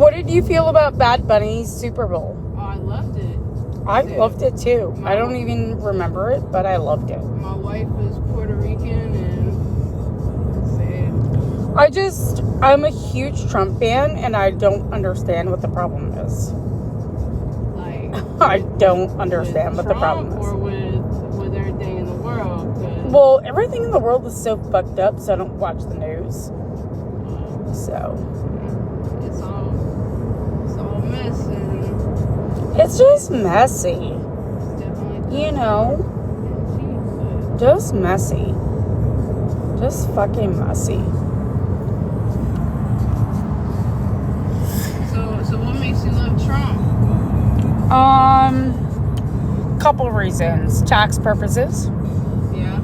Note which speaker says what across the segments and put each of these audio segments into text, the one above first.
Speaker 1: What did you feel about Bad Bunny's Super Bowl?
Speaker 2: Oh, I loved it.
Speaker 1: I loved it too. I don't even remember it, but I loved it.
Speaker 2: My wife is Puerto Rican, and
Speaker 1: I'm a huge Trump fan, and I don't understand what the problem is.
Speaker 2: like,
Speaker 1: I don't understand what the problem is.
Speaker 2: Or with everything in the world.
Speaker 1: Well, everything in the world is so fucked up, so I don't watch the news. So
Speaker 2: it's all messy.
Speaker 1: It's just messy.
Speaker 2: It's definitely
Speaker 1: You know, just messy. Just fucking messy.
Speaker 2: So what makes you love Trump?
Speaker 1: Couple of reasons. Tax purposes.
Speaker 2: Yeah.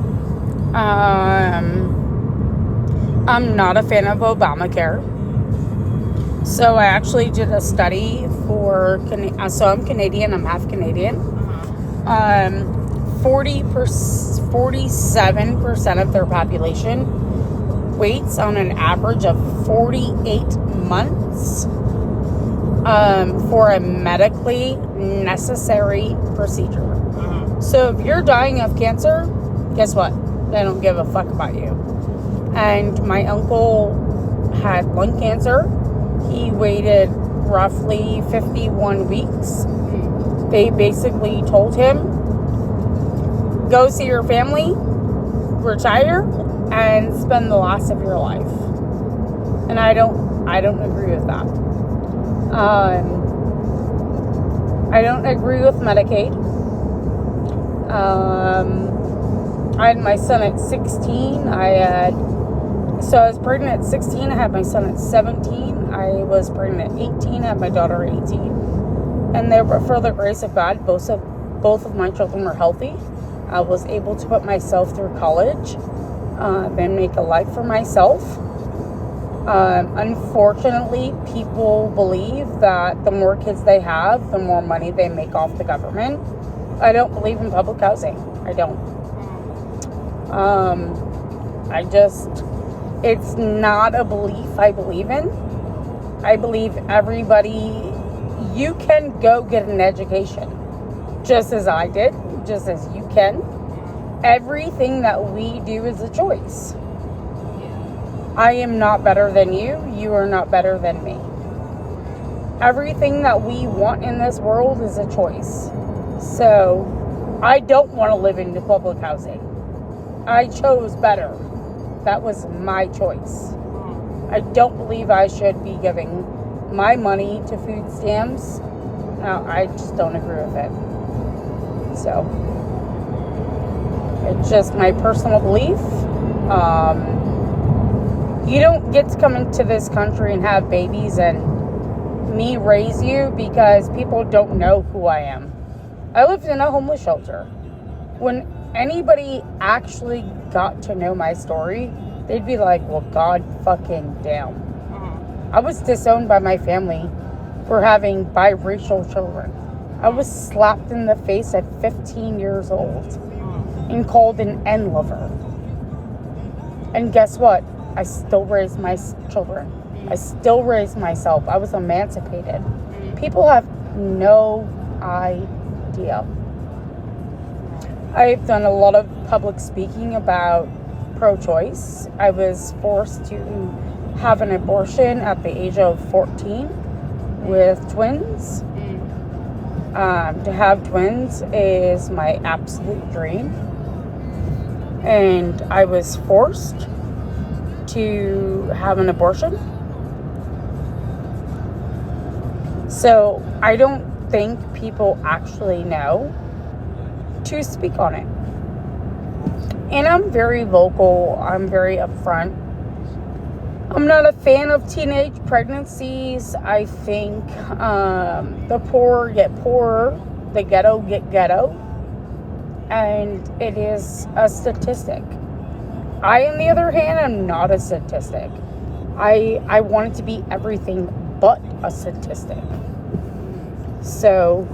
Speaker 1: I'm not a fan of Obamacare. So I actually did a study so I'm Canadian, I'm half Canadian. 47% of their population waits on an average of 48 months for a medically necessary procedure. So if you're dying of cancer, guess what? They don't give a fuck about you. And my uncle had lung cancer. He waited roughly 51 weeks. They basically told him, go see your family, retire, and spend the last of your life. And I don't agree with that. I don't agree with Medicaid. I had my son at 16. I was pregnant at 16. I had my son at 17. I was pregnant at 18. I had my daughter at 18. And for the grace of God, both of my children were healthy. I was able to put myself through college and make a life for myself. Unfortunately, people believe that the more kids they have, the more money they make off the government. I don't believe in public housing. I don't. It's not a belief I believe in. I believe you can go get an education, just as I did, just as you can. Everything that we do is a choice. I am not better than you. You are not better than me. Everything that we want in this world is a choice. So, I don't want to live in public housing. I chose better. That was my choice. I don't believe I should be giving my money to food stamps. No, I just don't agree with it. So, it's just my personal belief. You don't get to come into this country and have babies and me raise you because people don't know who I am. I lived in a homeless shelter. When anybody actually got to know my story, they'd be like, well, God fucking damn. I was disowned by my family for having biracial children. I was slapped in the face at 15 years old and called an N-lover. And guess what? I still raised my children. I still raised myself. I was emancipated. People have no idea. I've done a lot of public speaking about pro-choice. I was forced to have an abortion at the age of 14 with twins. To have twins is my absolute dream. And I was forced to have an abortion. So I don't think people actually know to speak on it. And I'm very vocal. I'm very upfront. I'm not a fan of teenage pregnancies. I think the poor get poorer, the ghetto get ghetto. And it is a statistic. I, on the other hand, am not a statistic. I want it to be everything but a statistic. So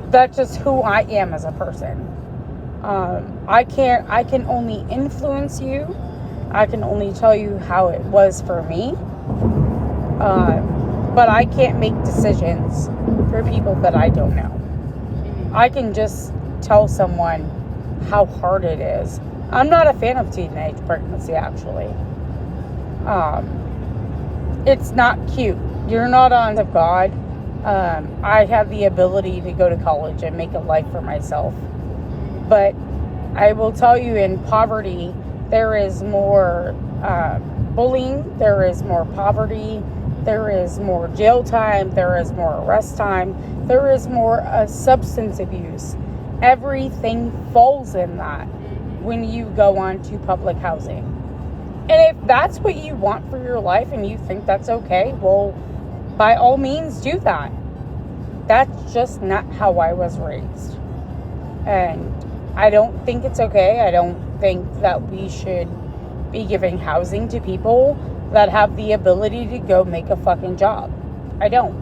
Speaker 1: that's just who I am as a person. I can only influence you. I can only tell you how it was for me. But I can't make decisions for people that I don't know. I can just tell someone how hard it is. I'm not a fan of teenage pregnancy, actually. It's not cute. You're not on of God. I have the ability to go to college and make a life for myself. But I will tell you, in poverty, there is more bullying, there is more poverty, there is more jail time, there is more arrest time, there is more substance abuse. Everything falls in that when you go on to public housing. And if that's what you want for your life and you think that's okay, well, by all means do that. That's just not how I was raised. And I don't think it's okay. I don't think that we should be giving housing to people that have the ability to go make a fucking job. I don't.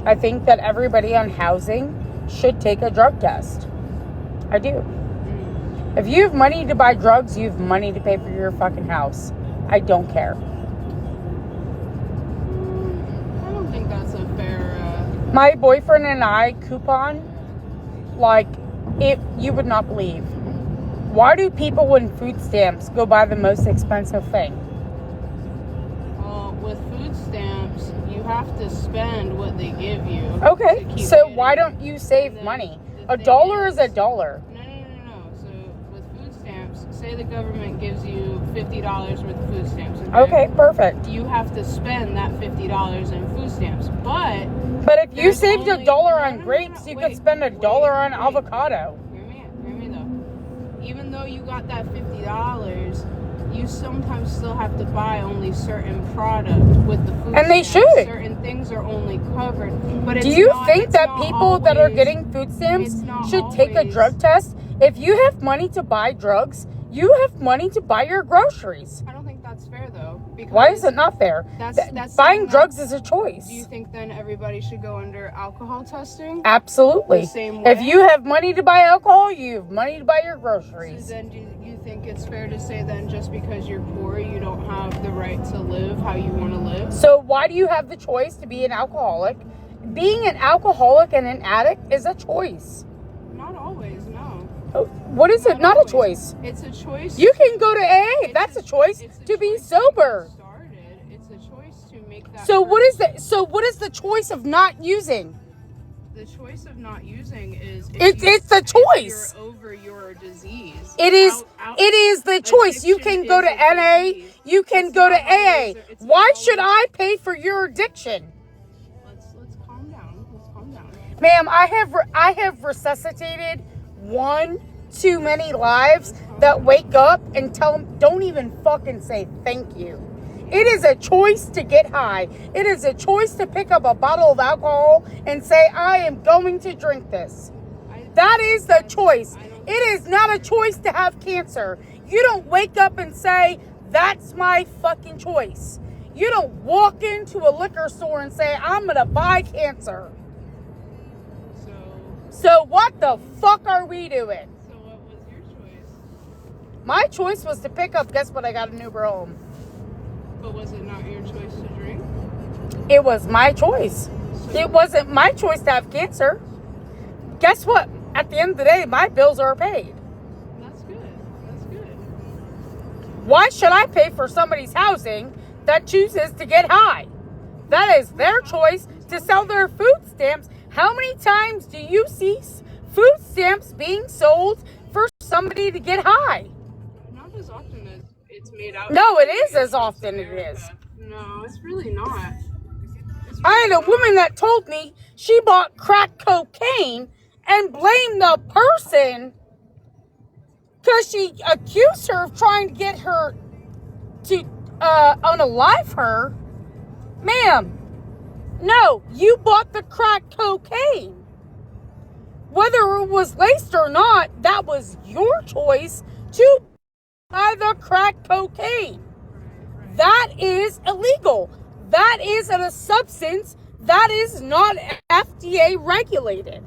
Speaker 1: I think that everybody on housing should take a drug test. I do. If you have money to buy drugs, you have money to pay for your fucking house. I don't care.
Speaker 2: I don't think that's a fair...
Speaker 1: My boyfriend and I coupon like you would not believe. Why do people in food stamps go buy the most expensive thing?
Speaker 2: Well, with food stamps, you have to spend what they give you.
Speaker 1: Okay, so why don't you save money? $1 is $1.
Speaker 2: No. So with food stamps, say the government gives you $50 worth of food stamps.
Speaker 1: Okay, perfect.
Speaker 2: You have to spend that $50 in food stamps. But
Speaker 1: if you saved $1 on grapes, you could spend $1 on avocado.
Speaker 2: Hear me though. Even though you got that $50, you sometimes still have to buy only certain product with the food
Speaker 1: And they
Speaker 2: stamps.
Speaker 1: should.
Speaker 2: Certain things are only covered. But it's
Speaker 1: Do you
Speaker 2: not,
Speaker 1: think
Speaker 2: it's
Speaker 1: that
Speaker 2: not
Speaker 1: people
Speaker 2: always,
Speaker 1: that are getting food stamps should take a drug test? If you have money to buy drugs, you have money to buy your groceries.
Speaker 2: I don't think that's fair though. Because
Speaker 1: Why is it not fair?
Speaker 2: That's
Speaker 1: buying drugs is a choice.
Speaker 2: Do you think then everybody should go under alcohol testing?
Speaker 1: Absolutely.
Speaker 2: The same way?
Speaker 1: If you have money to buy alcohol, you have money to buy your groceries.
Speaker 2: So then do you think it's fair to say then just because you're poor, you don't have the right to live how you want to live?
Speaker 1: So why do you have the choice to be an alcoholic? Being an alcoholic and an addict is a choice.
Speaker 2: Not always, no.
Speaker 1: What is it? Not
Speaker 2: always.
Speaker 1: a choice.
Speaker 2: It's a choice.
Speaker 1: You can go to AA. That's a choice to be sober.
Speaker 2: It's a choice to make that.
Speaker 1: So what is that? So what is the choice of not using?
Speaker 2: The choice of not using is
Speaker 1: It's the choice.
Speaker 2: If you're over your disease.
Speaker 1: It is the choice. You can go to NA. You can go to AA. Why should I pay for your addiction?
Speaker 2: Let's calm down.
Speaker 1: Ma'am, I have resuscitated one too many lives that wake up and don't even fucking say thank you. It is a choice to get high. It is a choice to pick up a bottle of alcohol and say, I am going to drink this. That is the choice. It is not a choice to have cancer. You don't wake up and say, that's my fucking choice. You don't walk into a liquor store and say, I'm going to buy cancer. So what the fuck are we doing?
Speaker 2: So what was your choice?
Speaker 1: My choice was to pick up, guess what, I got an Uber home.
Speaker 2: But was it not your choice to drink?
Speaker 1: It was my choice. It wasn't my choice to have cancer. Guess what? At the end of the day, my bills are paid.
Speaker 2: That's good.
Speaker 1: Why should I pay for somebody's housing that chooses to get high? That is their choice to sell their food stamps. How many times do you see food stamps being sold for somebody to get high?
Speaker 2: Not as often as it's made out.
Speaker 1: No, it is as often it is.
Speaker 2: No, it's really not.
Speaker 1: I had a woman that told me she bought crack cocaine and blamed the person because she accused her of trying to get her to unalive her. Ma'am, no, you bought the crack cocaine. Whether it was laced or not, that was your choice to buy the crack cocaine. That is illegal. That is a substance that is not FDA regulated.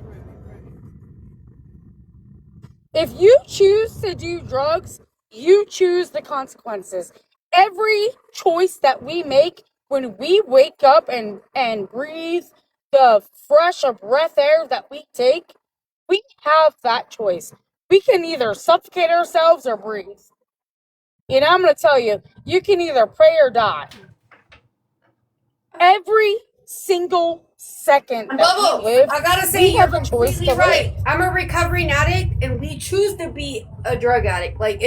Speaker 1: If you choose to do drugs, you choose the consequences. Every choice that we make when we wake up and breathe the fresh breath air that we take, we have that choice. We can either suffocate ourselves or breathe. And I'm going to tell you, you can either pray or die. Every single second that we live,
Speaker 3: I gotta say,
Speaker 1: we
Speaker 3: you're
Speaker 1: have a choice
Speaker 3: completely
Speaker 1: to
Speaker 3: right.
Speaker 1: live.
Speaker 3: I'm a recovering addict, and we choose to be a drug addict. Like,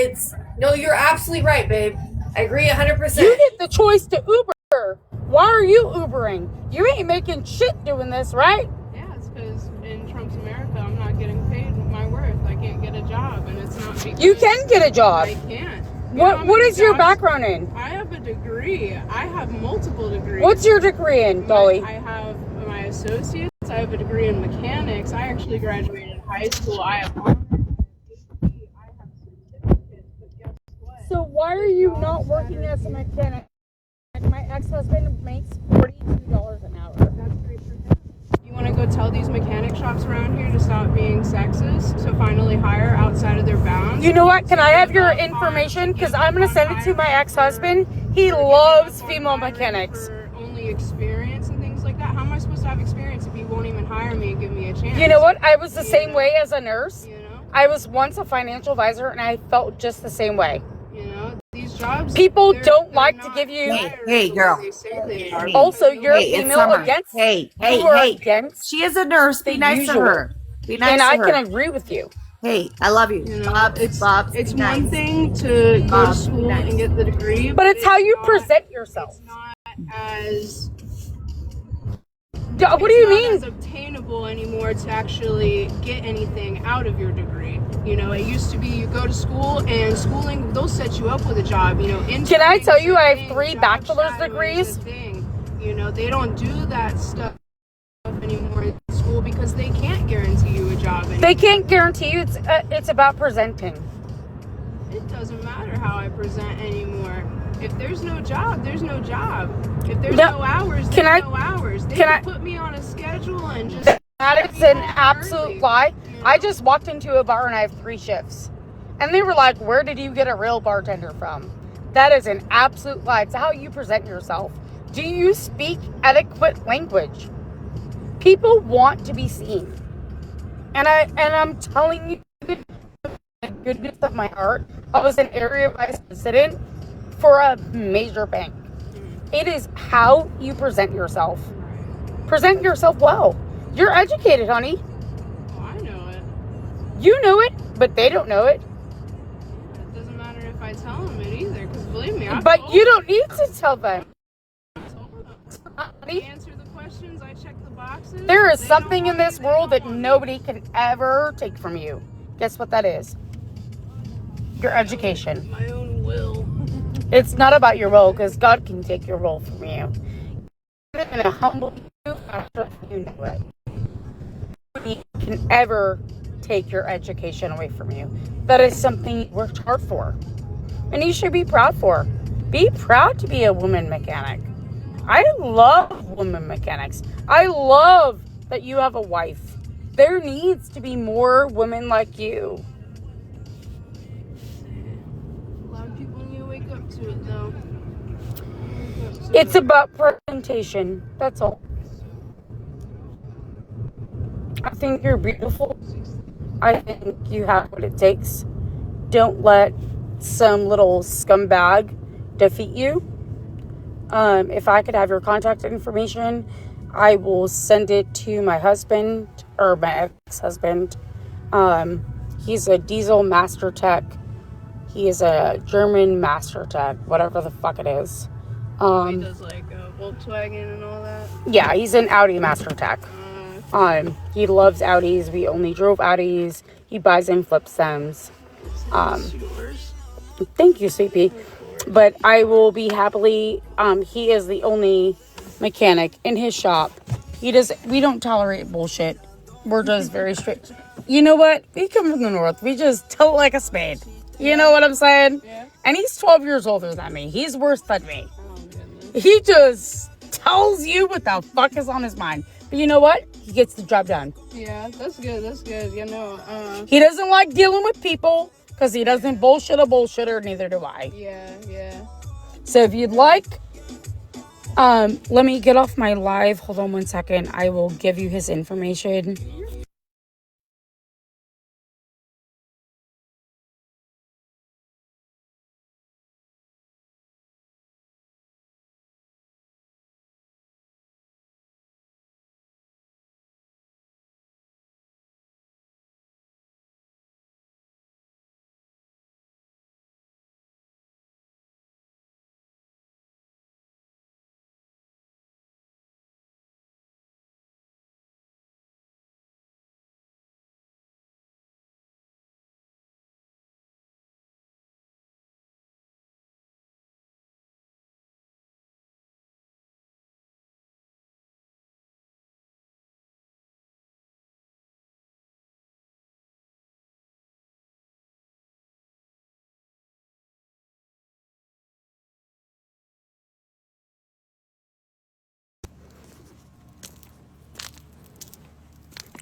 Speaker 3: no, you're absolutely right, babe. I agree 100%.
Speaker 1: You get the choice to Uber. Why are you Ubering? You ain't making shit doing this, right?
Speaker 2: Yeah, it's because in Trump's America, I'm not getting paid my worth. I can't get a job, and it's not because
Speaker 1: You can get a job.
Speaker 2: I can't.
Speaker 1: What is your background in?
Speaker 2: I have a degree. I have multiple degrees.
Speaker 1: What's your degree in, Dolly?
Speaker 2: I have my associates. I have a degree in mechanics. I actually graduated high school. I have honors. I have certificates. But guess what?
Speaker 1: So why are you not working as a mechanic? My ex-husband makes $42 an hour.
Speaker 2: That's great for him. You want to go tell these mechanic shops around here to stop being sexist, to finally hire outside of their bounds?
Speaker 1: You know what? Can I have your information? Because I'm going to send it to my ex-husband. He loves female mechanics.
Speaker 2: For only experience and things like that. How am I supposed to have experience if you won't even hire me and give me a chance?
Speaker 1: You know what? I was the same way as a nurse.
Speaker 2: You know?
Speaker 1: I was once a financial advisor, and I felt just the same way.
Speaker 2: You know, these jobs.
Speaker 1: People don't
Speaker 2: they're
Speaker 1: like to
Speaker 2: not
Speaker 1: give you.
Speaker 4: Hey, girl.
Speaker 2: They say they are.
Speaker 1: Also, you're
Speaker 4: Hey, it's
Speaker 1: female
Speaker 4: Summer.
Speaker 1: against.
Speaker 4: Hey,
Speaker 1: You are
Speaker 4: hey.
Speaker 1: against,
Speaker 4: She is a nurse. Be
Speaker 1: the
Speaker 4: nice
Speaker 1: usual.
Speaker 4: to her. Be nice
Speaker 1: and
Speaker 4: to
Speaker 1: I
Speaker 4: her.
Speaker 1: can agree with you.
Speaker 4: Hey, I love you.
Speaker 2: You know,
Speaker 4: Bobs,
Speaker 2: it's
Speaker 4: be
Speaker 2: one
Speaker 4: nice.
Speaker 2: thing to go to
Speaker 4: Bobs, be
Speaker 2: school
Speaker 4: nice.
Speaker 2: and get the degree,
Speaker 1: But it's how you
Speaker 2: not-
Speaker 1: present yourself.
Speaker 2: It's not as
Speaker 1: What do you
Speaker 2: it's
Speaker 1: mean?
Speaker 2: not as obtainable anymore to actually get anything out of your degree. You know, it used to be you go to school and schooling, they'll set you up with a job. You know,
Speaker 1: Can I tell you I have
Speaker 2: interning,
Speaker 1: 3
Speaker 2: job
Speaker 1: bachelor's
Speaker 2: shadowing
Speaker 1: degrees?
Speaker 2: is a thing. You know, they don't do that stuff anymore in school because they can't guarantee you a job anymore.
Speaker 1: They can't guarantee you. It's about presenting.
Speaker 2: It doesn't matter how I present anymore. If there's no job, there's no job. If there's
Speaker 1: No.
Speaker 2: no hours,
Speaker 1: Can
Speaker 2: there's
Speaker 1: I-
Speaker 2: no hours. They
Speaker 1: can
Speaker 2: can
Speaker 1: I-
Speaker 2: put me on a schedule and just
Speaker 1: That is an absolute lie. I just walked into a bar and I have 3 shifts. And they were like, where did you get a real bartender from? That is an absolute lie. It's how you present yourself. Do you speak adequate language? People want to be seen. And I'm telling you, the goodness of my heart, I was an area vice president for a major bank. It is how you present yourself. Present yourself well. You're educated, honey.
Speaker 2: Oh, I know it.
Speaker 1: You know it, but they don't know it.
Speaker 2: It doesn't matter if I tell them it either, because believe me, I
Speaker 1: But you don't need to tell them.
Speaker 2: told them. I
Speaker 1: Honey,
Speaker 2: answer the questions, I check the boxes.
Speaker 1: there is
Speaker 2: They
Speaker 1: something
Speaker 2: don't
Speaker 1: in
Speaker 2: want
Speaker 1: this
Speaker 2: me, they
Speaker 1: world
Speaker 2: don't
Speaker 1: that
Speaker 2: want me.
Speaker 1: nobody can ever take from you. Guess what that is? Your education.
Speaker 2: My own will.
Speaker 1: It's not about your role, because God can take your role from you. He's going to humble you after you know it. Nobody can ever take your education away from you. That is something you worked hard for. And you should be proud for. Be proud to be a woman mechanic. I love women mechanics. I love that you have a wife. There needs to be more women like you.
Speaker 2: A lot of people need to wake up to it, though. Wake up to
Speaker 1: It's
Speaker 2: it.
Speaker 1: about presentation. That's all. I think you're beautiful. I think you have what it takes. Don't let some little scumbag defeat you. If I could have your contact information, I will send it to my husband or my ex-husband. He's a diesel master tech. He is a German master tech, whatever the fuck it is.
Speaker 2: He does like Volkswagen and all that.
Speaker 1: Yeah, he's an Audi master tech. He loves Audis. We only drove Audis. He buys and flips them.
Speaker 2: It's yours.
Speaker 1: Thank you, sweet pea. But I will be happily. He is the only mechanic in his shop. We don't tolerate bullshit. We're just very strict. You know what? We come from the north. We just tell it like a spade. You know what I'm saying?
Speaker 2: Yeah.
Speaker 1: And he's 12 years older than me. He's worse than me.
Speaker 2: Oh, goodness.
Speaker 1: He just tells you what the fuck is on his mind. But you know what? He gets the job done.
Speaker 2: Yeah, that's good. That's good. You know,
Speaker 1: He doesn't like dealing with people because he doesn't bullshit a bullshitter. Neither do I.
Speaker 2: yeah.
Speaker 1: So if you'd like, Let me get off my live. Hold on one second. I will give you his information.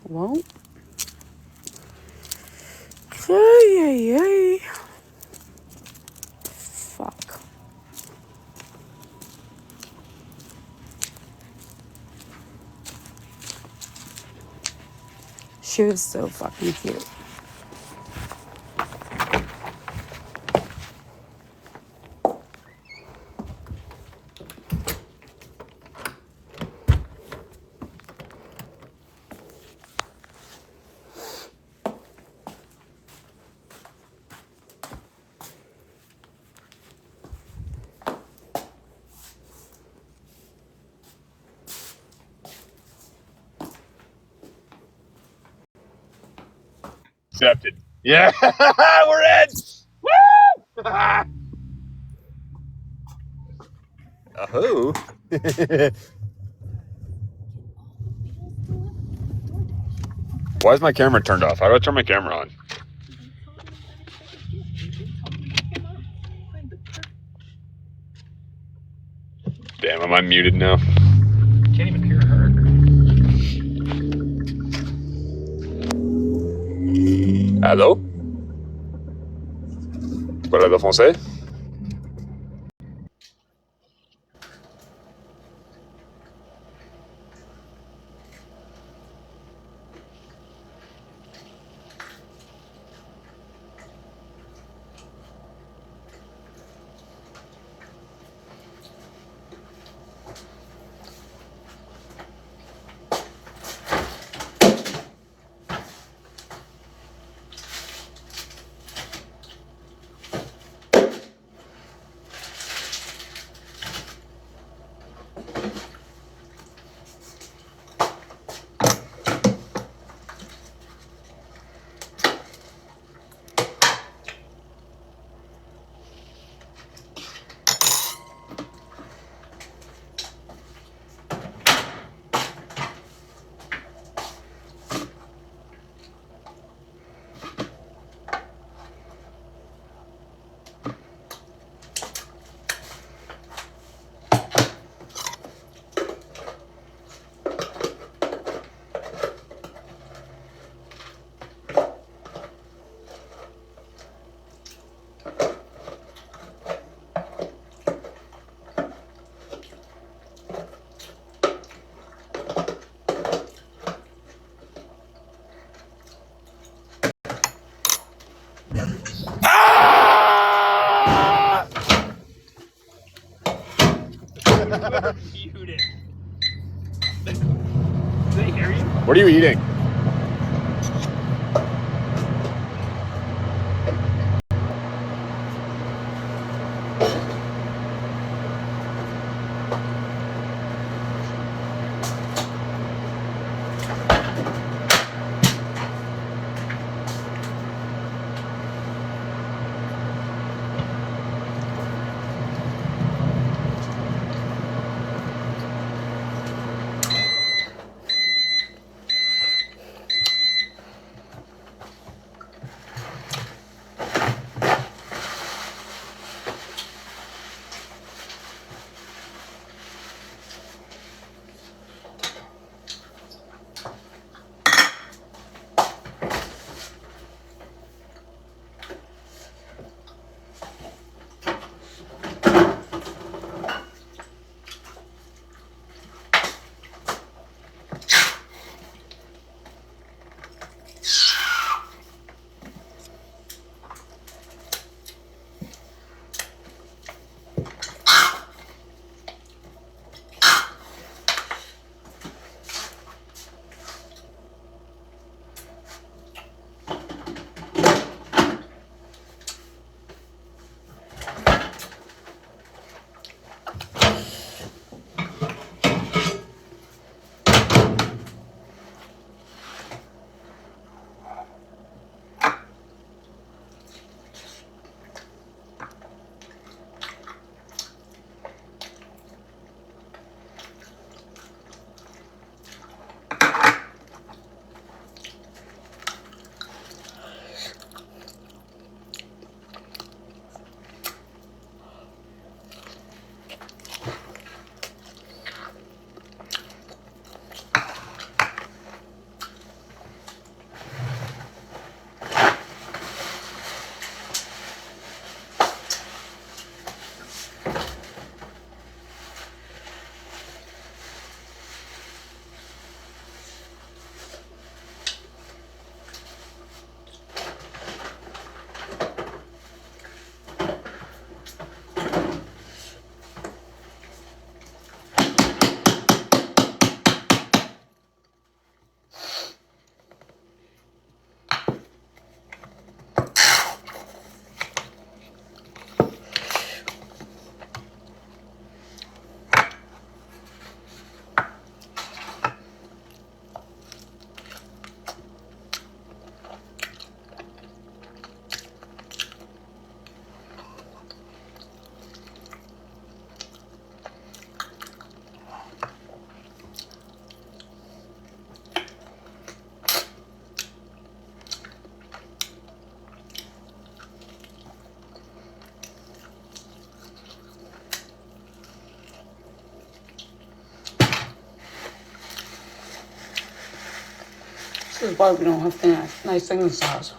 Speaker 1: Well, fuck. She was so fucking cute.
Speaker 5: Accepted. Yeah, we're in. Woo! Who? Why is my camera turned off? How do I turn my camera on? Damn, am I muted now?
Speaker 6: Can't even hear her.
Speaker 5: Allô? Parle de français? What are you eating?
Speaker 1: This is why we don't have nice things in this house.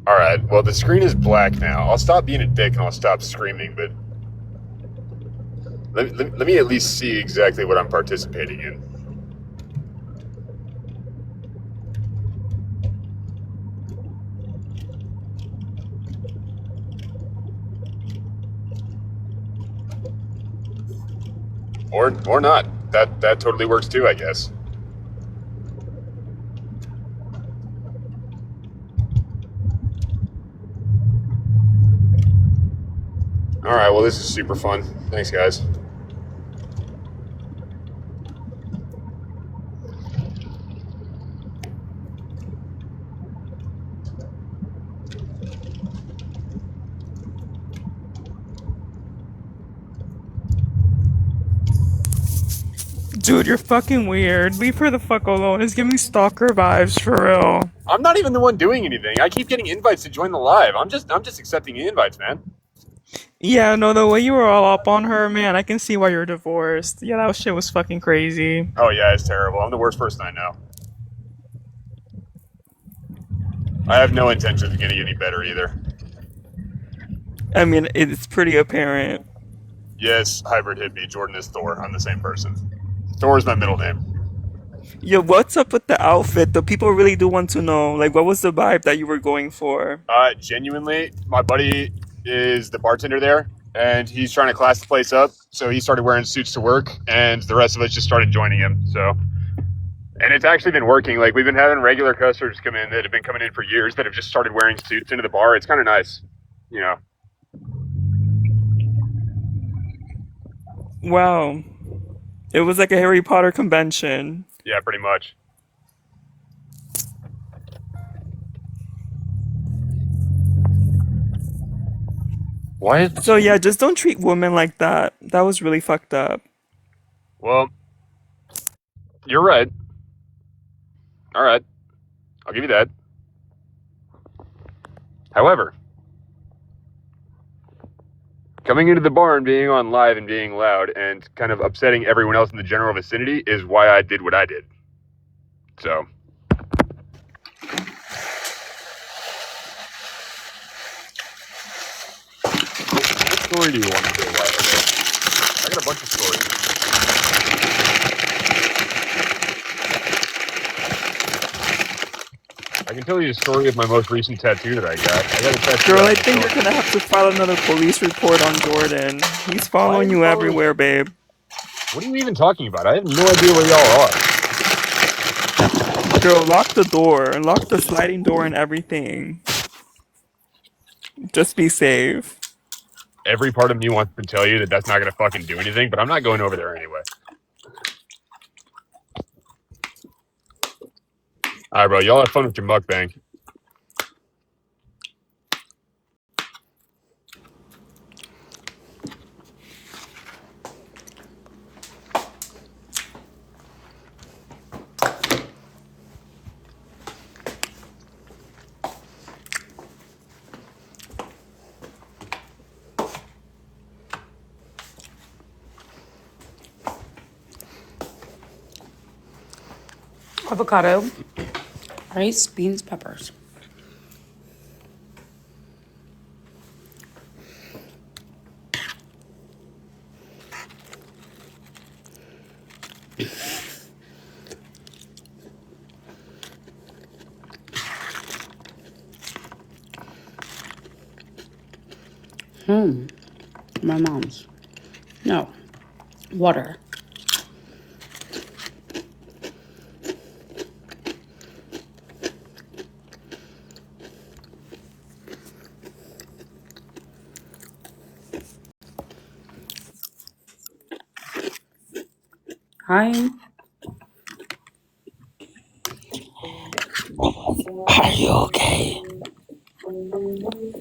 Speaker 5: Alright, well, the screen is black now. I'll stop being a dick and I'll stop screaming, but let me at least see exactly what I'm participating in. Or not. That totally works too, I guess. Alright, well, this is super fun. Thanks, guys.
Speaker 7: Dude, you're fucking weird. Leave her the fuck alone. It's giving stalker vibes for real.
Speaker 5: I'm not even the one doing anything. I keep getting invites to join the live. I'm just accepting the invites, man.
Speaker 7: Yeah, no, the way you were all up on her, man, I can see why you're divorced. Yeah, that shit was fucking crazy.
Speaker 5: Oh yeah, it's terrible. I'm the worst person I know. I have no intention of getting any better either.
Speaker 7: I mean, it's pretty apparent.
Speaker 5: Yes, hybrid hippie. Jordan is Thor. I'm the same person. Thor is my middle name.
Speaker 7: Yeah, what's up with the outfit? The people really do want to know. Like, what was the vibe that you were going for?
Speaker 5: Genuinely, my buddy is the bartender there, and he's trying to class the place up. So he started wearing suits to work, and the rest of us just started joining him. So, and it's actually been working. Like, we've been having regular customers come in that have been coming in for years that have just started wearing suits into the bar. It's kind of nice, you know.
Speaker 7: Wow. It was like a Harry Potter convention.
Speaker 5: Yeah, pretty much. What?
Speaker 7: So yeah, just don't treat women like that. That was really fucked up.
Speaker 5: Well, you're right. All right. I'll give you that. However, Coming into the barn, being on live and being loud and kind of upsetting everyone else in the general vicinity is why I did what I did. So. What story do you want to hear? I got a bunch of stories. I can tell you the story of my most recent tattoo that I got. I got a tattoo.
Speaker 7: Girl, I think you're gonna have to file another police report on Jordan. He's following you everywhere, babe.
Speaker 5: What are you even talking about? I have no idea where y'all are.
Speaker 7: Girl, lock the door. Lock the sliding door and everything. Just be safe.
Speaker 5: Every part of me wants to tell you that that's not going to fucking do anything, but I'm not going over there anyway. All right, bro. Y'all have fun with your mukbang.
Speaker 1: Avocado, rice, beans, peppers. My mom's. No. Water. Hi.
Speaker 8: Are you okay?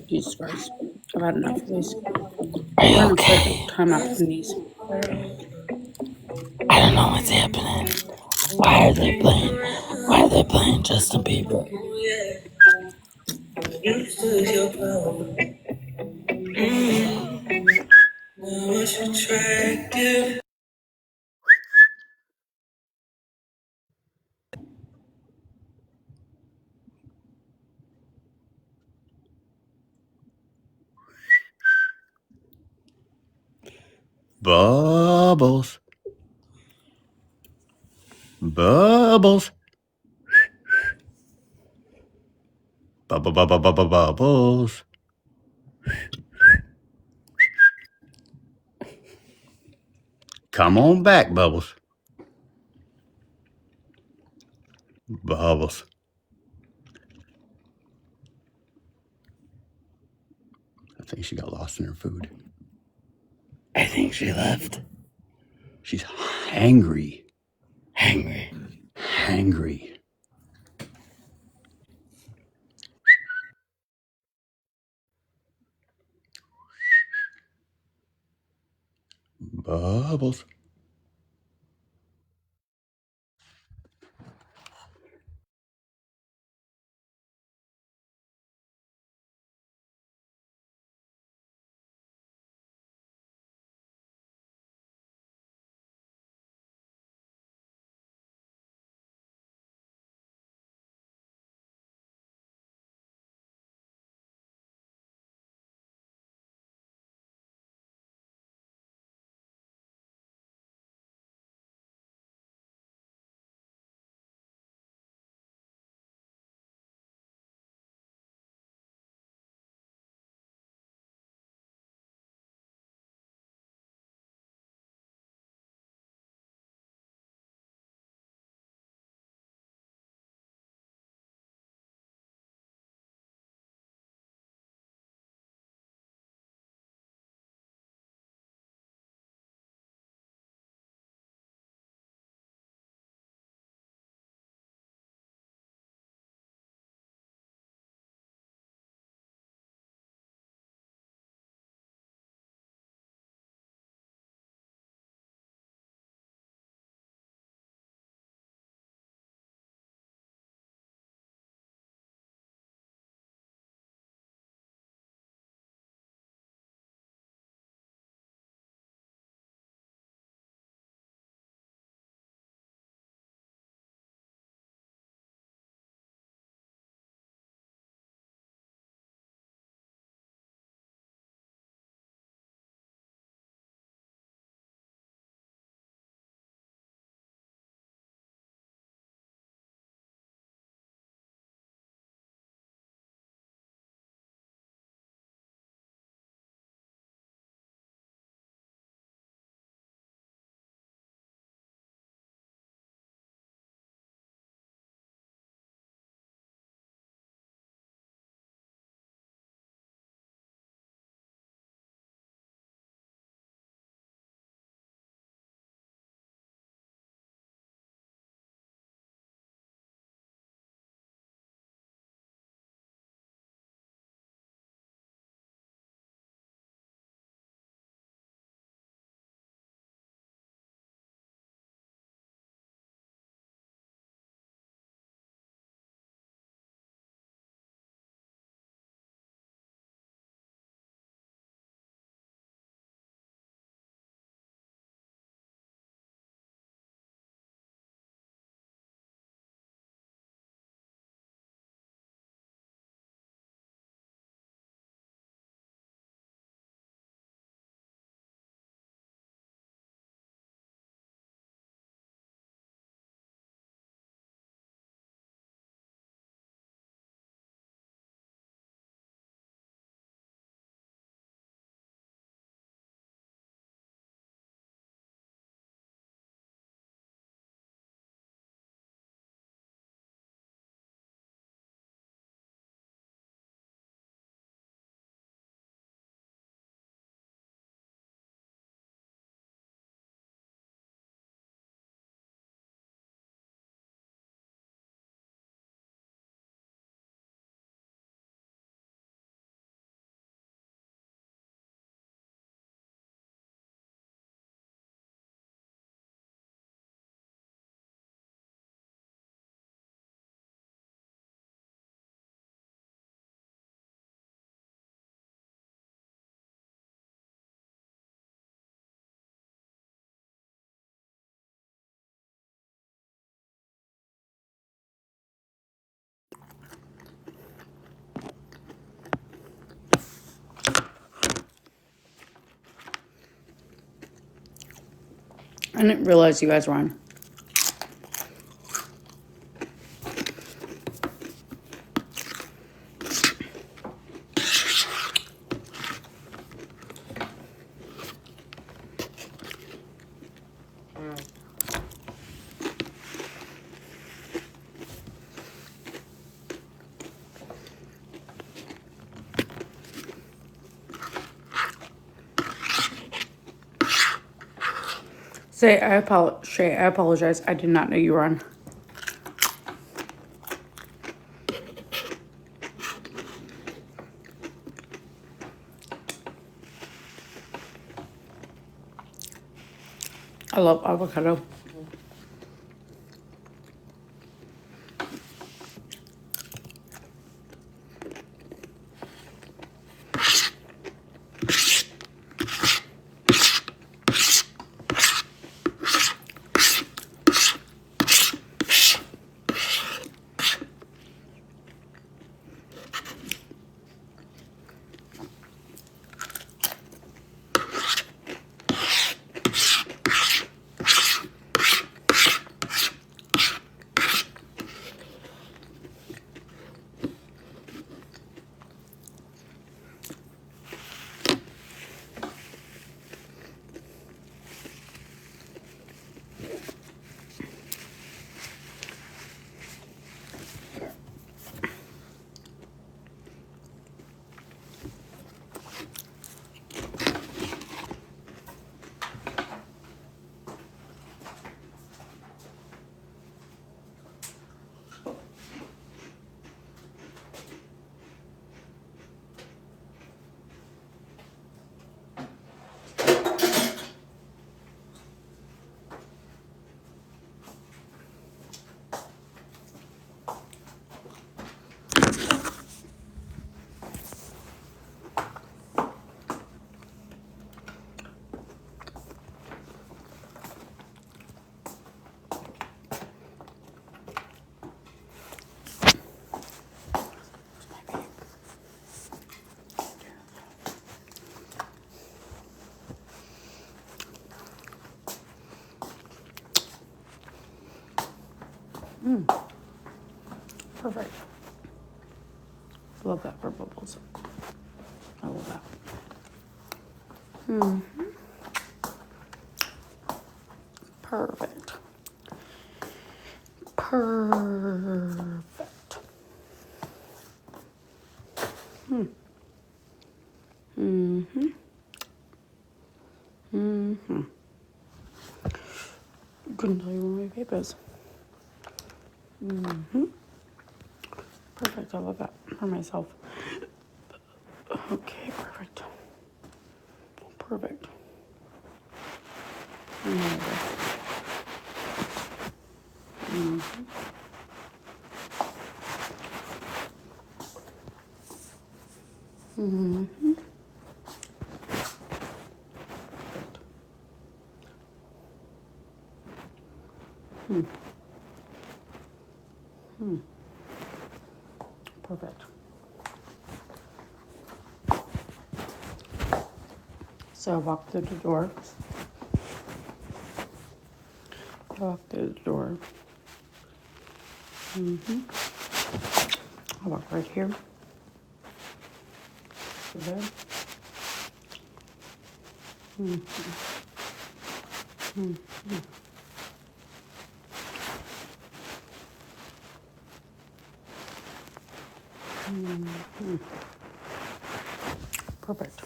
Speaker 1: Jesus Christ. I've had enough of these.
Speaker 8: Are you
Speaker 1: I'm gonna
Speaker 8: okay?
Speaker 1: take time out from these.
Speaker 8: I don't know what's happening. Why are they playing? Why are they playing Justin Bieber?
Speaker 9: Bubbles. Bubbles. Bubbles. Come on back, Bubbles. Bubbles. I think she got lost in her food.
Speaker 8: I think she left.
Speaker 9: She's hangry.
Speaker 8: Hungry.
Speaker 9: Hangry. Bubbles.
Speaker 1: I didn't realize you guys were on. Shay, I apologize. I did not know you were on. I love avocado. Perfect. Love that for bubbles. I love that. Perfect. Perfect. Couldn't tell you where my vape is. Perfect. I love that for myself. Okay, perfect. Perfect. Perfect. So I walk through the door. I walk through the door. I walk right here. To there. Perfect.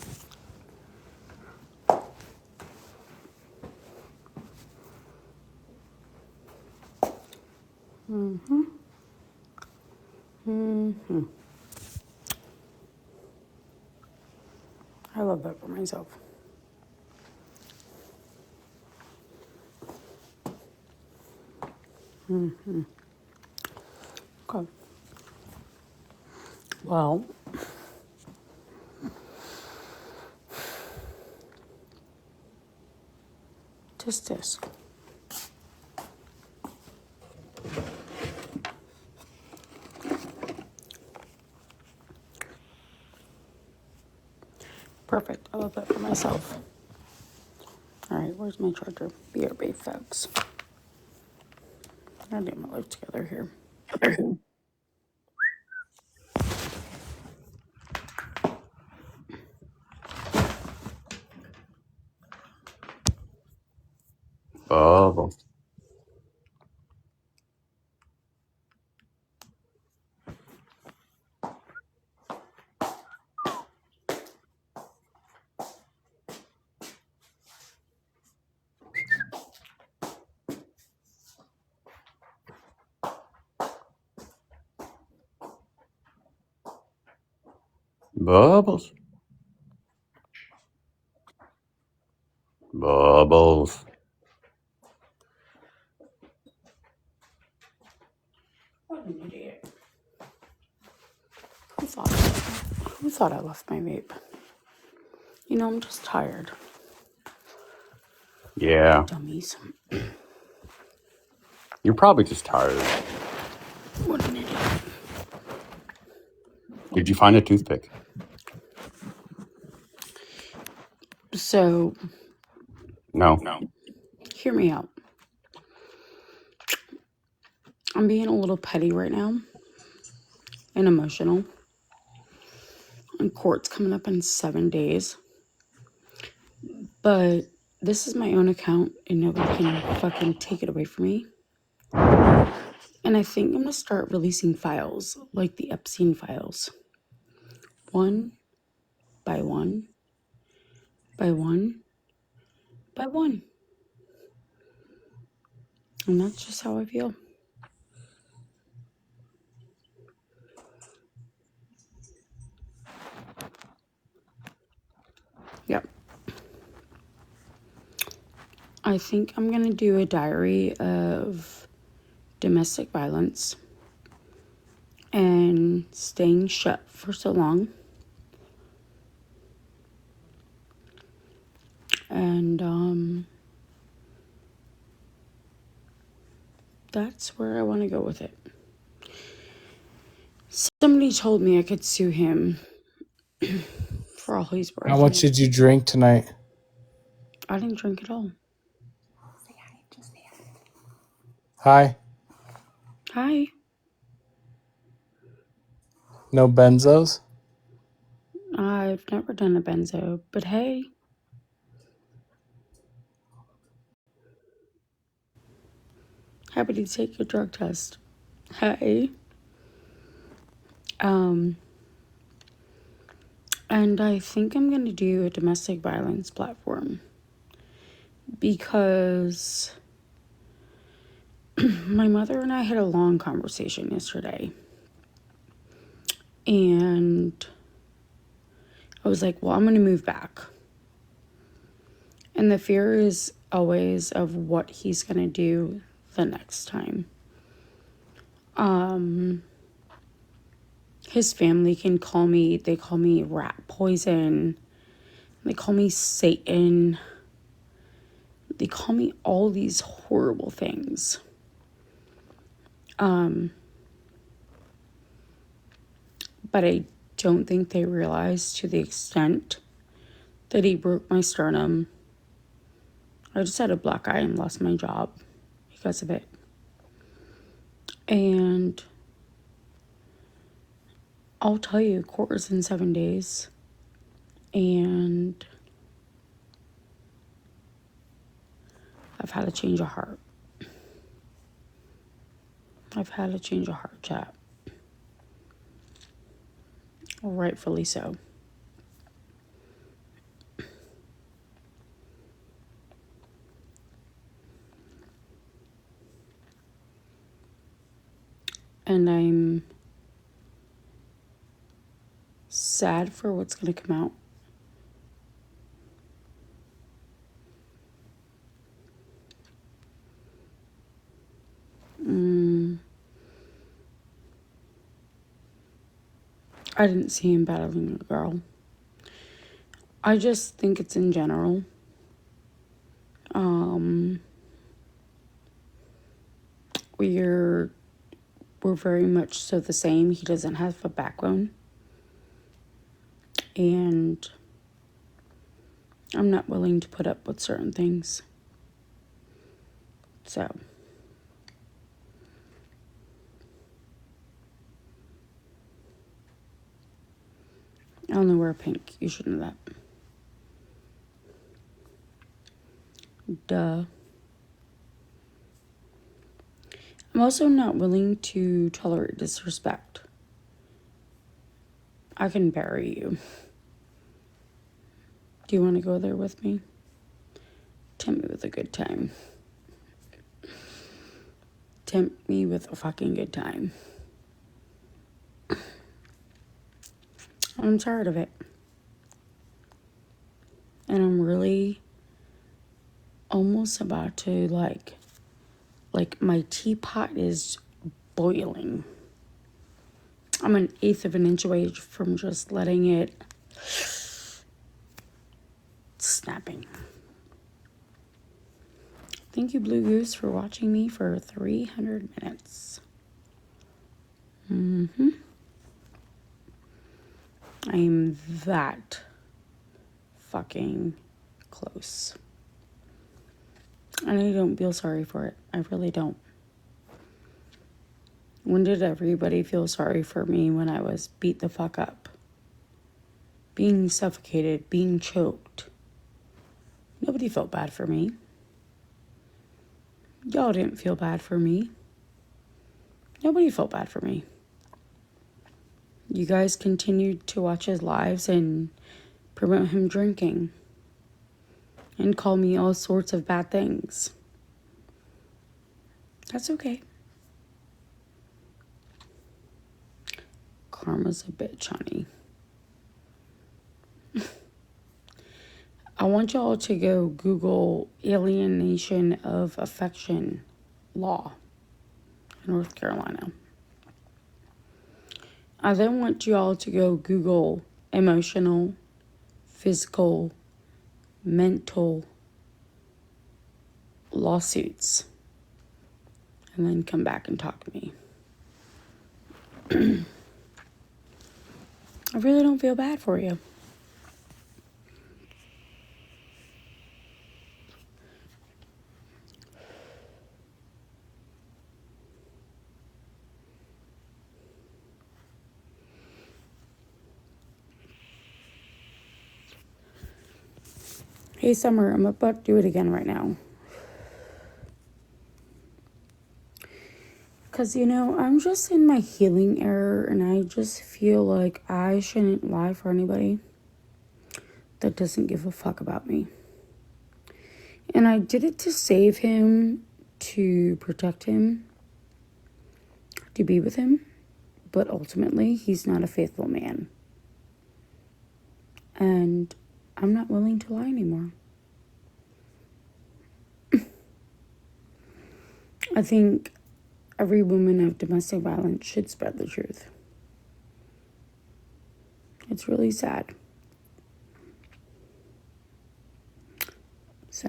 Speaker 1: I love that for myself. Okay. Well, just this. Perfect. I love that for myself. Alright, where's my charger? BRB, folks. I gotta get my life together here.
Speaker 9: Bubbles. Bubbles. Bubbles.
Speaker 1: What an idiot. Who thought I left my vape? You know, I'm just tired.
Speaker 9: Yeah.
Speaker 1: Dummies.
Speaker 9: You're probably just tired.
Speaker 1: What an idiot.
Speaker 9: Did you find a toothpick?
Speaker 1: So,
Speaker 9: No.
Speaker 1: hear me out. I'm being a little petty right now. And emotional. And court's coming up in 7 days. But this is my own account and nobody can fucking take it away from me. And I think I'm gonna start releasing files like the Epstein files. One by one by one by one. And that's just how I feel. Yep. I think I'm gonna do a diary of domestic violence and staying shut for so long. And that's where I want to go with it. Somebody told me I could sue him for all he's worth.
Speaker 10: How much did you drink tonight?
Speaker 1: I didn't drink at all.
Speaker 10: Hi.
Speaker 1: Hi.
Speaker 10: No benzos?
Speaker 1: I've never done a benzo, but hey. Happy to take your drug test. Hey. And I think I'm going to do a domestic violence platform because my mother and I had a long conversation yesterday. And I was like, well, I'm going to move back. And the fear is always of what he's going to do the next time. His family can call me, they call me rat poison. They call me Satan. They call me all these horrible things. But I don't think they realize to the extent that he broke my sternum. I just had a black eye and lost my job because of it. And I'll tell you, court is in 7 days. And I've had a change of heart. I've had a change of heart, chat. Rightfully so. And I'm sad for what's going to come out. I didn't see him battling a girl. I just think it's in general. We're very much so the same. He doesn't have a backbone. And I'm not willing to put up with certain things. So. I only wear pink. You should know that. Duh. I'm also not willing to tolerate disrespect. I can bury you. Do you want to go there with me? Tempt me with a good time. Tempt me with a fucking good time. I'm tired of it. And I'm really almost about to like my teapot is boiling. I'm an eighth of an inch away from just letting it snapping. Thank you, Blue Goose, for watching me for 300 minutes. I'm that fucking close. And I don't feel sorry for it. I really don't. When did everybody feel sorry for me when I was beat the fuck up? Being suffocated, being choked. Nobody felt bad for me. Y'all didn't feel bad for me. Nobody felt bad for me. You guys continued to watch his lives and promote him drinking. And call me all sorts of bad things. That's okay. Karma's a bitch, honey. I want y'all to go Google alienation of affection law in North Carolina. I then want y'all to go Google emotional, physical, mental lawsuits. And then come back and talk to me. I really don't feel bad for you. Hey, Summer, I'm about to do it again right now. Because, I'm just in my healing era, and I just feel like I shouldn't lie for anybody that doesn't give a fuck about me. And I did it to save him, to protect him, to be with him. But ultimately, he's not a faithful man. And I'm not willing to lie anymore. I think every woman of domestic violence should spread the truth. It's really sad. So,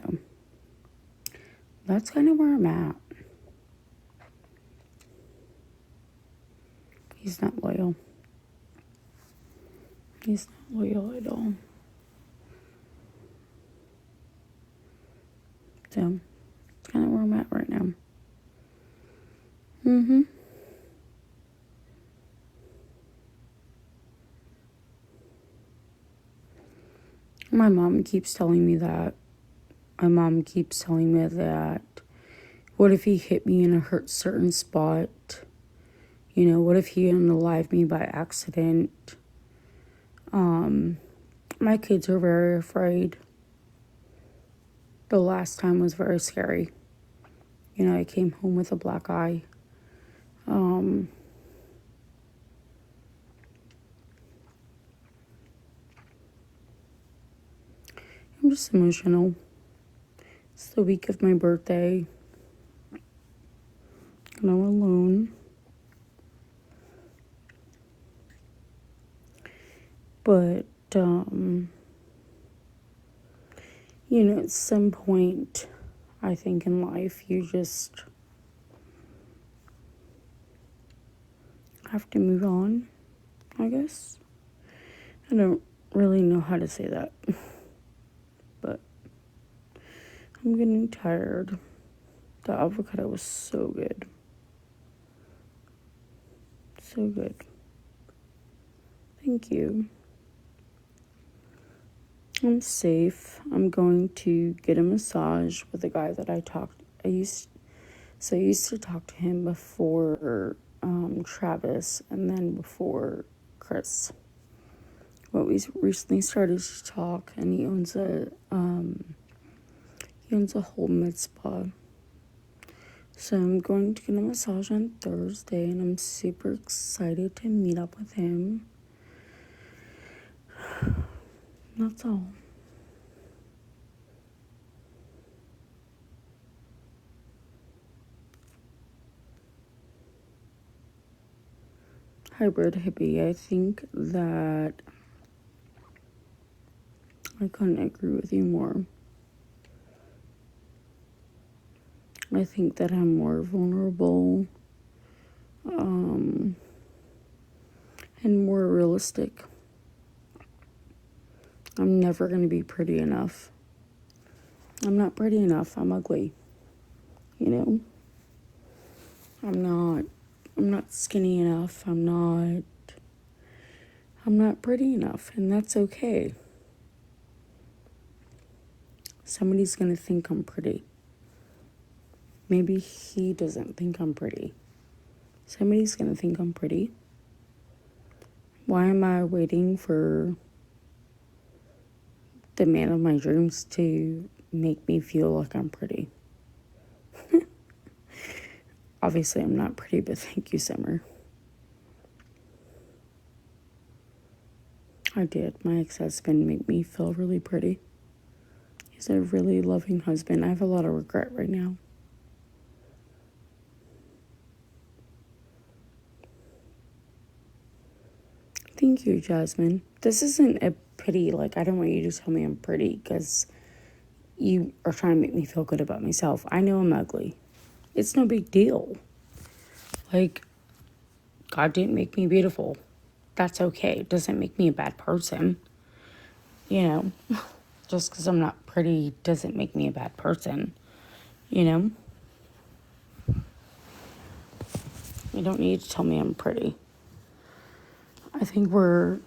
Speaker 1: that's kind of where I'm at. He's not loyal. He's not loyal at all. So, that's kind of where I'm at right now. My mom keeps telling me that. What if he hit me in a certain spot? What if he unalived me by accident? My kids are very afraid. The last time was very scary. I came home with a black eye. I'm just emotional. It's the week of my birthday. And I'm alone. But, at some point, I think in life, you just have to move on, I guess. I don't really know how to say that. I'm getting tired. The avocado was so good. So good. Thank you. I'm safe. I'm going to get a massage with a guy that I used to talk to him before Travis and then before Chris. But we recently started to talk, and he owns a whole med spa. So I'm going to get a massage on Thursday, and I'm super excited to meet up with him. That's all. Hybrid hippie, I think that I couldn't agree with you more. I think that I'm more vulnerable, and more realistic. I'm never going to be pretty enough. I'm not pretty enough. I'm ugly. You know? I'm not skinny enough. I'm not pretty enough, and that's okay. Somebody's going to think I'm pretty. Maybe he doesn't think I'm pretty. Somebody's going to think I'm pretty. Why am I waiting for the man of my dreams to make me feel like I'm pretty? Obviously, I'm not pretty, but thank you, Summer. I did. My ex-husband made me feel really pretty. He's a really loving husband. I have a lot of regret right now. Thank you, Jasmine. This isn't a pity. Like, I don't want you to tell me I'm pretty because you are trying to make me feel good about myself. I know I'm ugly. It's no big deal. Like, God didn't make me beautiful. That's okay. It doesn't make me a bad person. You know, just because I'm not pretty doesn't make me a bad person. You know? You don't need to tell me I'm pretty. I think we're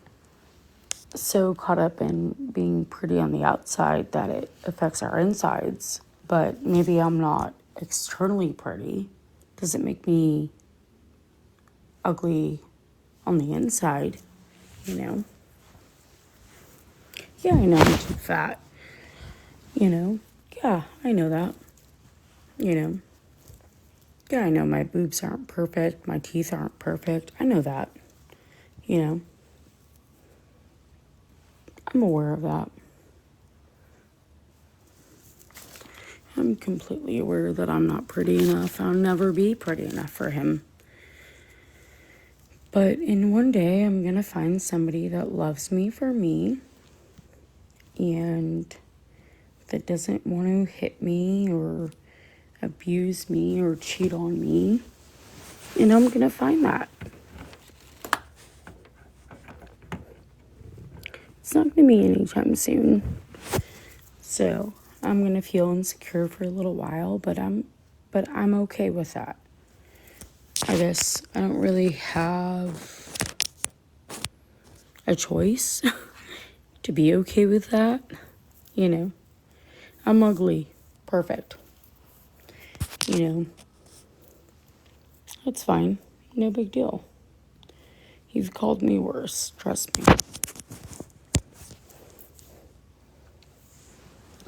Speaker 1: so caught up in being pretty on the outside that it affects our insides. But maybe I'm not externally pretty. Doesn't make me ugly on the inside, you know? Yeah, I know I'm too fat. You know? Yeah, I know that. You know? Yeah, I know my boobs aren't perfect. My teeth aren't perfect. I know that. You know? I'm aware of that. I'm completely aware that I'm not pretty enough. I'll never be pretty enough for him. But in one day, I'm going to find somebody that loves me for me and that doesn't want to hit me or abuse me or cheat on me. And I'm going to find that. It's not going to be anytime soon. So I'm going to feel insecure for a little while, but I'm okay with that. I guess I don't really have a choice to be okay with that. You know, I'm ugly. Perfect. You know, it's fine. No big deal. You've called me worse. Trust me.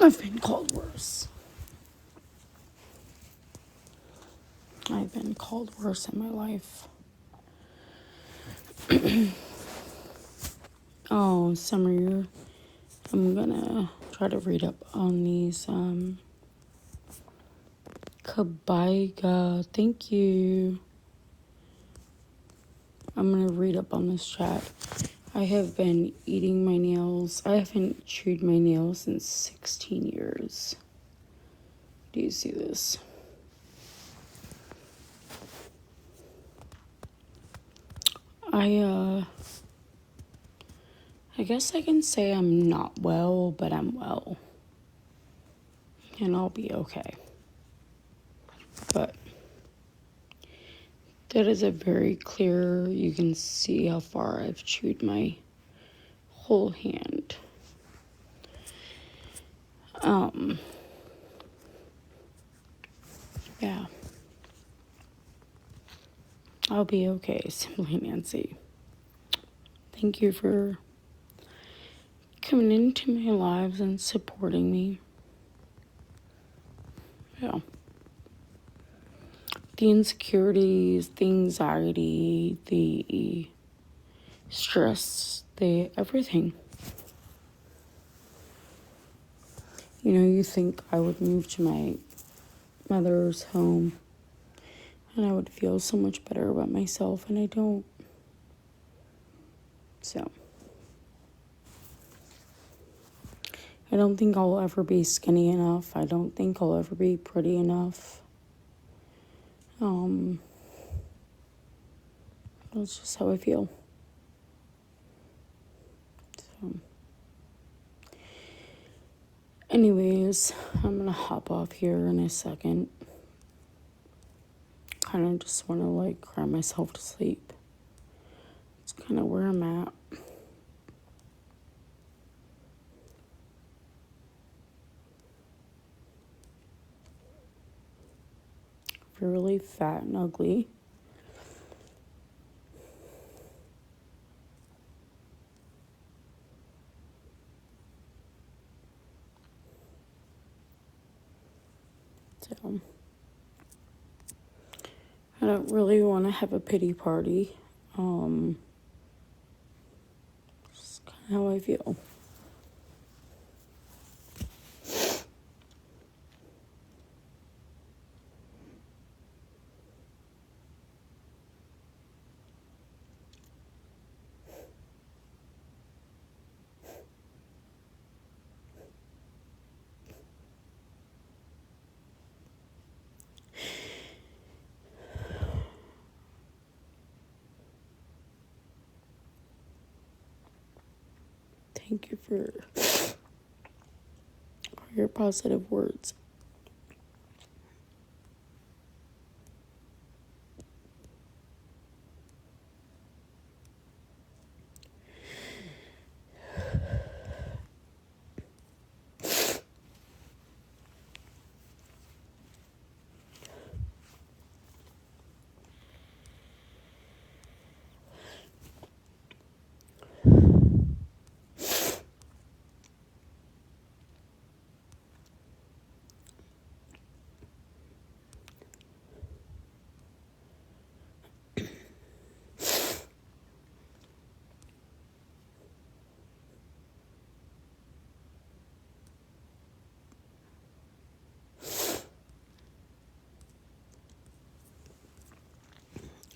Speaker 1: I've been called worse. I've been called worse in my life. Oh, Summer, I'm gonna try to read up on these, Kabaiga, thank you. I'm gonna read up on this chat. I have been eating my nails. I haven't chewed my nails in 16 years. Do you see this? I guess I can say I'm not well, but I'm well. and I'll be okay. But that is a very clear, you can see how far I've chewed my whole hand. Yeah. I'll be okay, Simply Nancy. Thank you for coming into my lives and supporting me. Yeah. The insecurities, the anxiety, the stress, the everything. You know, you think I would move to my mother's home and I would feel so much better about myself, and I don't. So, I don't think I'll ever be skinny enough. I don't think I'll ever be pretty enough. That's just how I feel. So, anyways, I'm gonna hop off here in a second. Kind of just want to like cry myself to sleep. It's kind of where I'm at. Really fat and ugly. So, I don't really want to have a pity party. Just kind of how I feel. Thank you for all your positive words.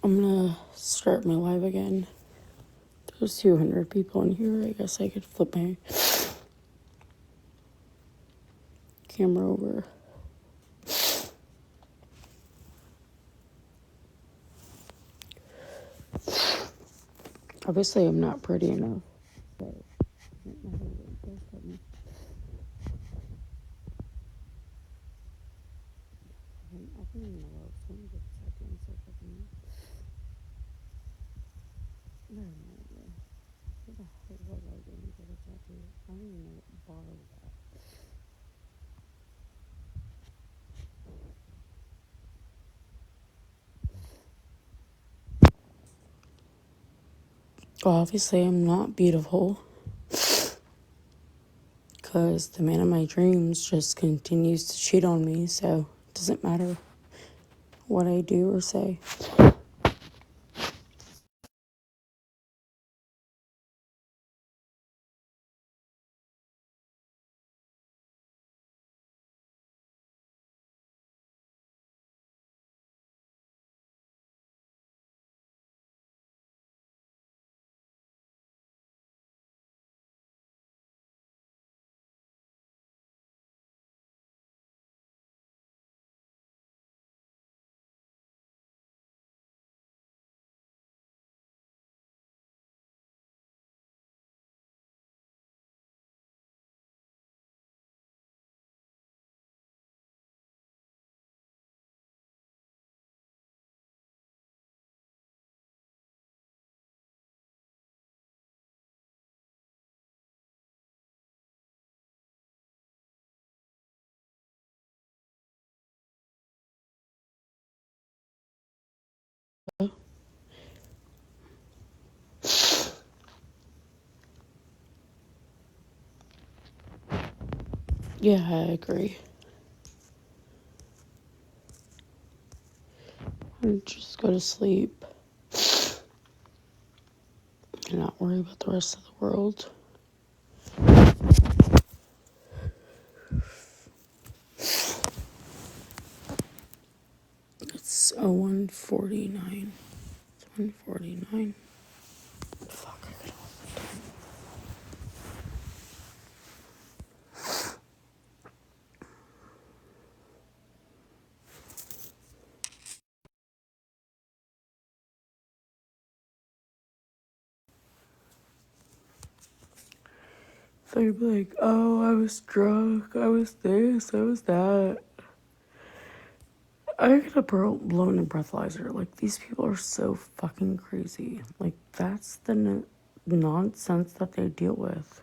Speaker 1: I'm gonna start my live again. There's 200 people in here. I guess I could flip my camera over. Obviously, I'm not pretty enough. But it doesn't matter what you guys tell me. I've been in the world for 20 seconds, so fucking. I have no idea. Where the hell was I going to get a tattoo? I don't even know what bar was at. Well, obviously, I'm not beautiful. Because the man of my dreams just continues to cheat on me, so it doesn't matter what I do or say. Yeah, I agree. And just go to sleep and not worry about the rest of the world. It's 1:49. It's 1:49. Fuck, I gotta look at the time. They'd be like, oh, I was drunk, I was this, I was that. I get a blown a breathalyzer. Like, these people are so fucking crazy. Like, that's the nonsense that they deal with.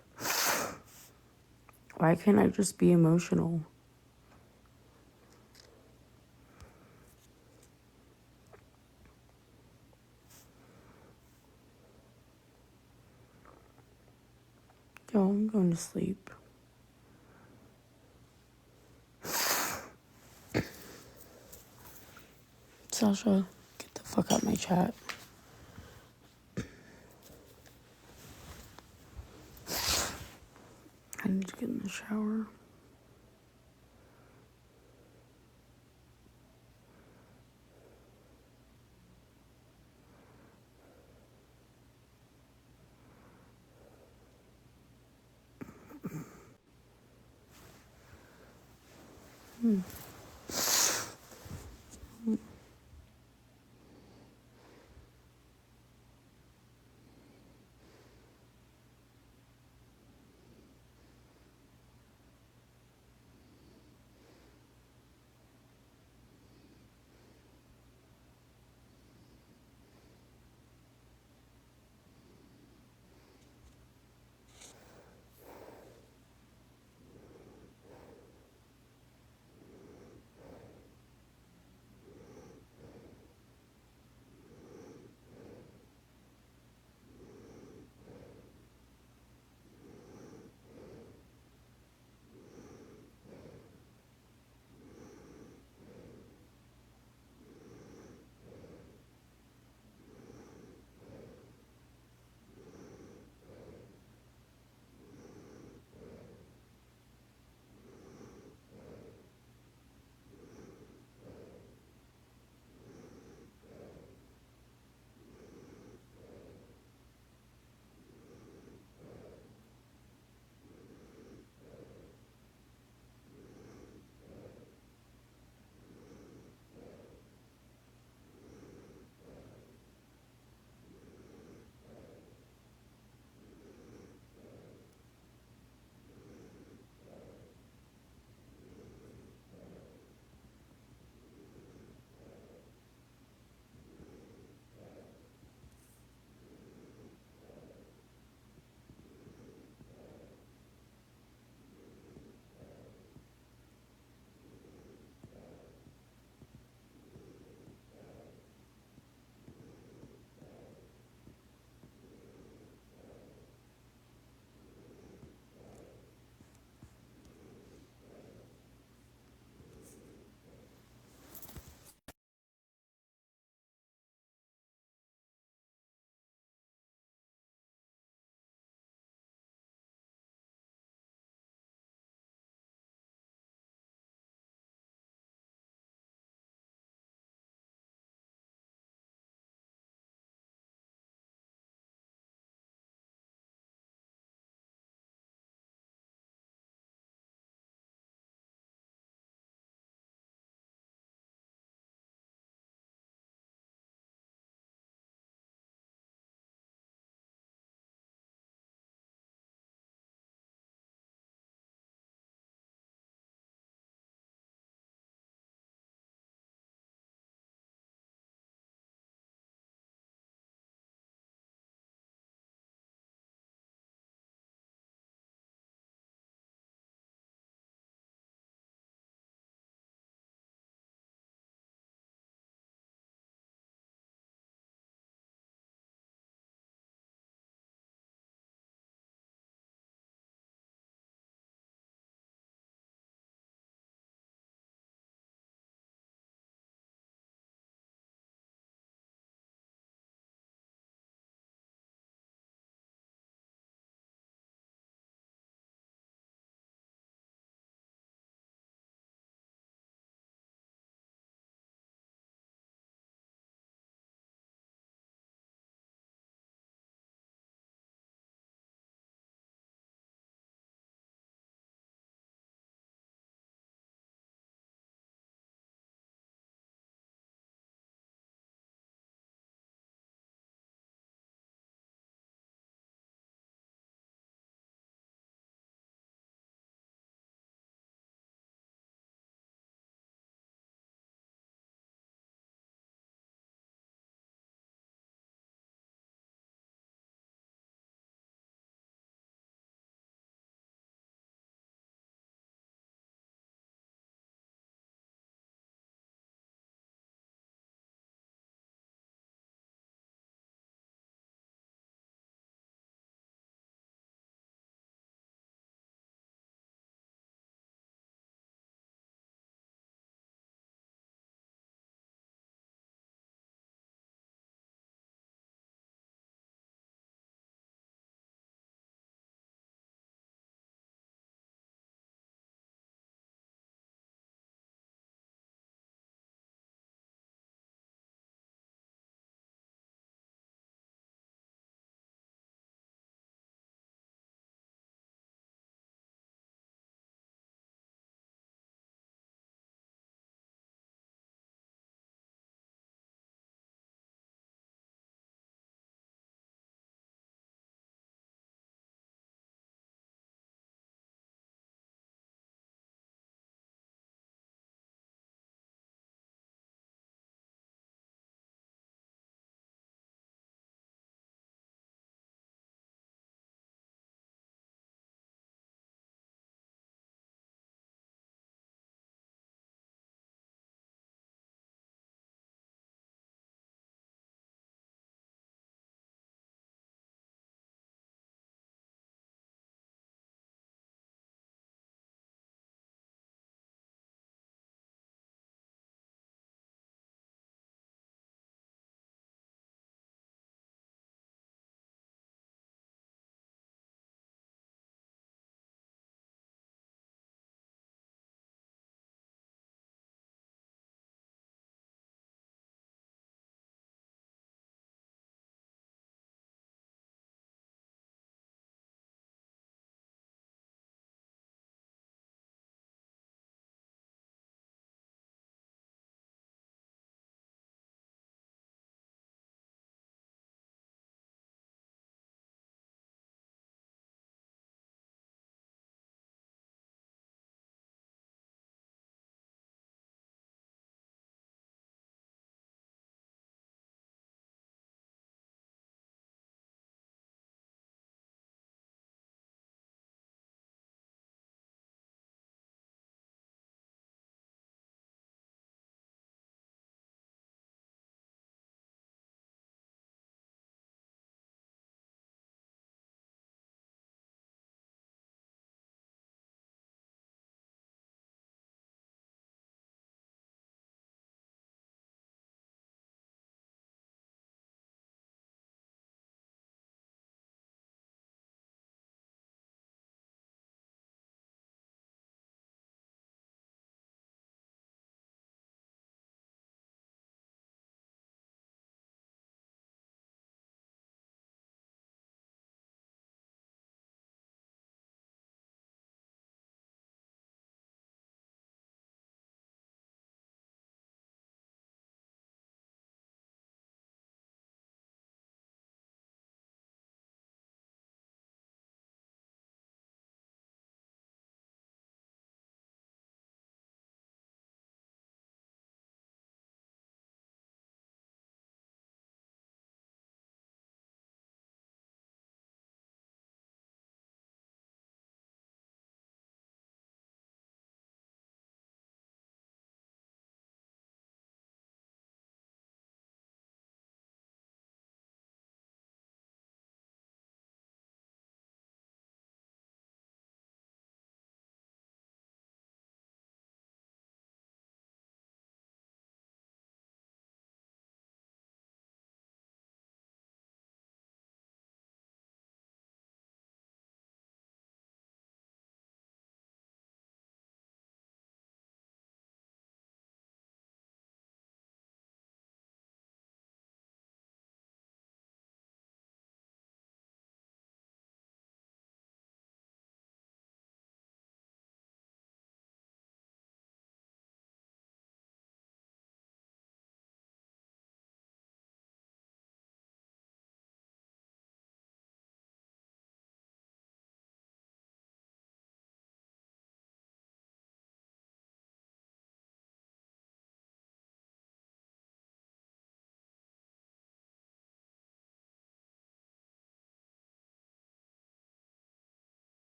Speaker 1: Why can't I just be emotional? Yo, I'm going to sleep. Sasha, get the fuck out my chat. I need to get in the shower.